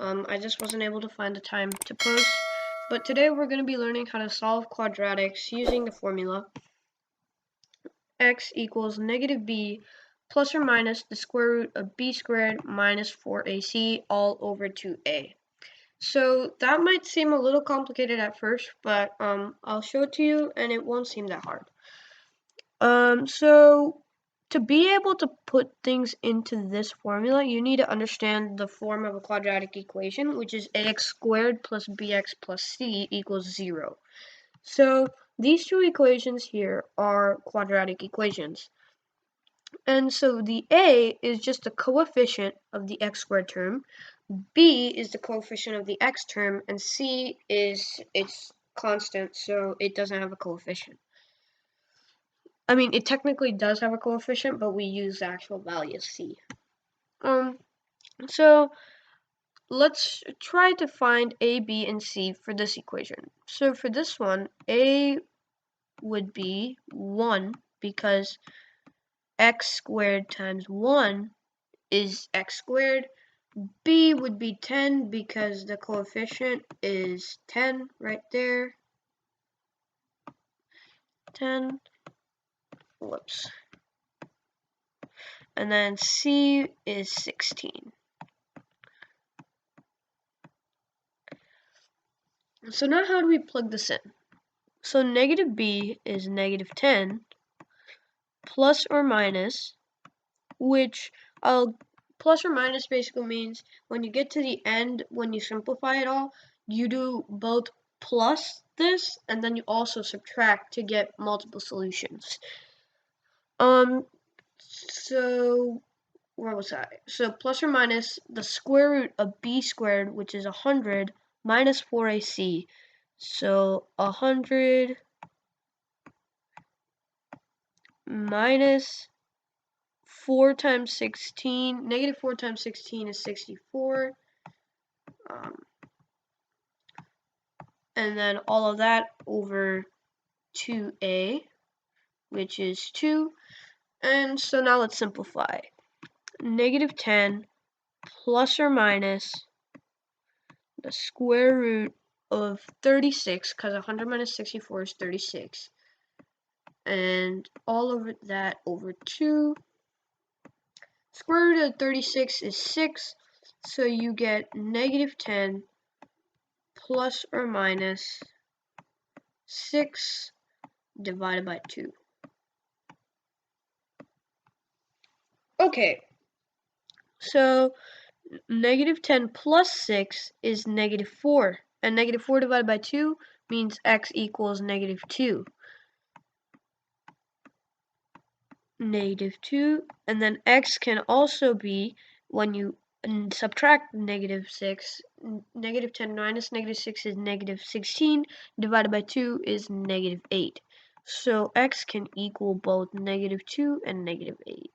I just wasn't able to find the time to post. But today we're going to be learning how to solve quadratics using the formula x equals negative b plus or minus the square root of b squared minus 4ac all over 2a. So that might seem a little complicated at first, but I'll show it to you and it won't seem that hard. So to be able to put things into this formula, you need to understand the form of a quadratic equation, which is ax squared plus bx plus c equals 0. So these two equations here are quadratic equations. And so the a is just the coefficient of the x squared term, b is the coefficient of the x term, and c is its constant, so it doesn't have a coefficient. I mean, it technically does have a coefficient, but we use the actual value of c. So let's try to find a, b, and c for this equation. So for this one, a would be 1 because x squared times 1 is x squared. B would be 10 because the coefficient is 10 right there. 10. Whoops. And then C is 16. So now how do we plug this in? So negative b is negative 10 plus or minus, which plus or minus basically means when you get to the end, when you simplify it all, you do both plus this and then you also subtract to get multiple solutions. So where was I? So plus or minus the square root of b squared, which is 100, minus 4ac. So 100 minus 4 times 16, negative 4 times 16 is 64. And then all of that over 2a, which is 2. And so now let's simplify. Negative 10 plus or minus the square root of 36, because 100 minus 64 is 36. And all of that over 2. Square root of 36 is 6, so you get negative 10 plus or minus 6 divided by 2. Okay, so negative 10 plus 6 is negative 4, and negative 4 divided by 2 means x equals negative 2. Negative 2, and then x can also be, when you subtract negative 6, negative 10 minus negative 6 is negative 16, divided by 2 is negative 8. So x can equal both negative 2 and negative 8.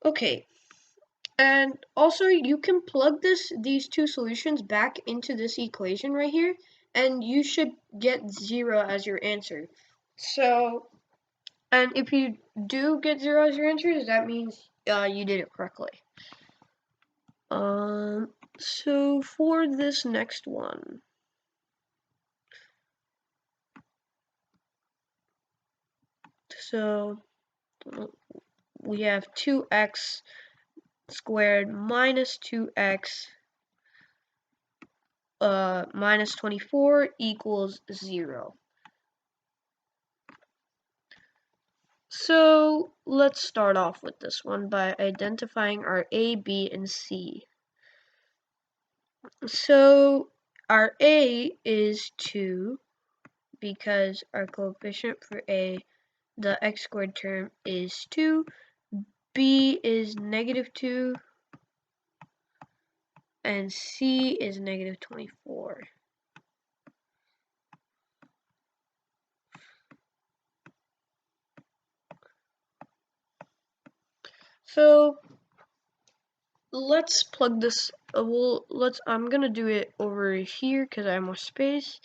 Okay, and also you can plug these two solutions back into this equation right here, and you should get 0 as your answer. So, and if you do get 0 as your answer, that means you did it correctly. So for this next one, so we have 2x squared minus 2x minus 24 equals 0. So let's start off with this one by identifying our a, b, and c. So our a is 2 because our coefficient for a, the x squared term, is 2. B is negative 2. And c is negative 24. So let's plug this. I'm gonna do it over here because I have more space.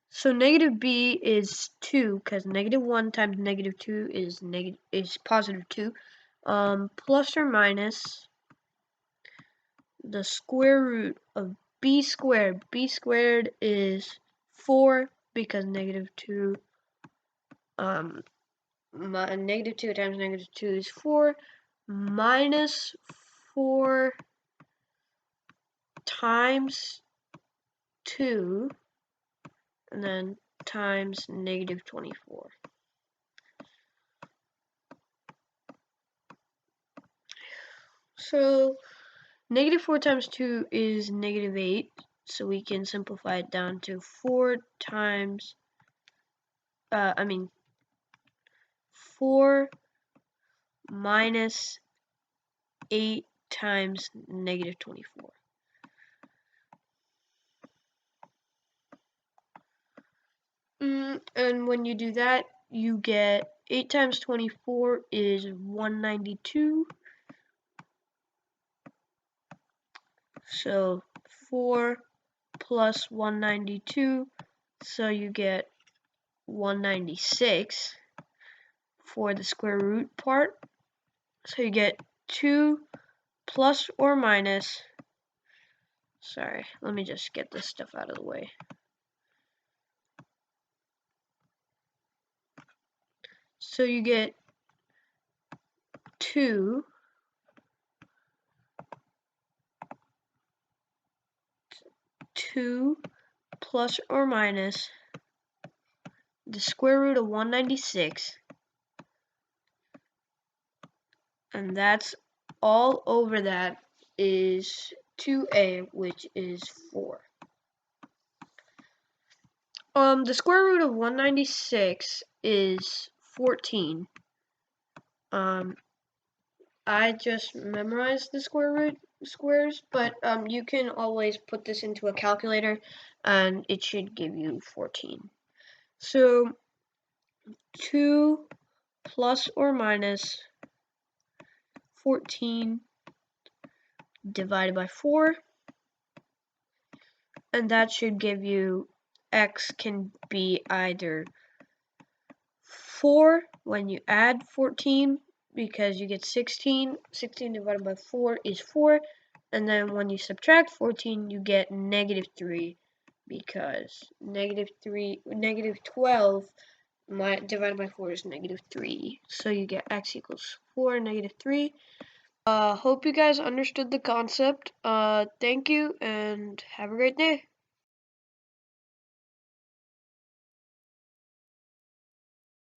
So negative b is 2 because negative 1 times negative 2 is positive 2. Plus or minus the square root of b squared. B squared is 4 because negative 2 negative 2 times negative 2 is 4, minus 4 times 2, and then times negative 24. So negative 4 times 2 is negative 8, so we can simplify it down to 4 times, 4 minus 8 times negative 24. And when you do that, you get 8 times 24 is 192. So 4 plus 192, so you get 196 for the square root part. So you get 2 plus or minus, sorry, let me just get this stuff out of the way. So you get 2 plus or minus the square root of 196, and that's all over that is 2a, which is 4. The square root of 196 is 14. I just memorized the square root squares, but you can always put this into a calculator and it should give you 14. So 2 plus or minus 14 divided by 4, and that should give you x can be either 4 when you add 14, because you get 16. 16 divided by 4 is 4, and then when you subtract 14, you get negative 3, because negative 12 divided by 4 is negative 3. So you get x equals 4, negative 3. Hope you guys understood the concept. Thank you, and have a great day.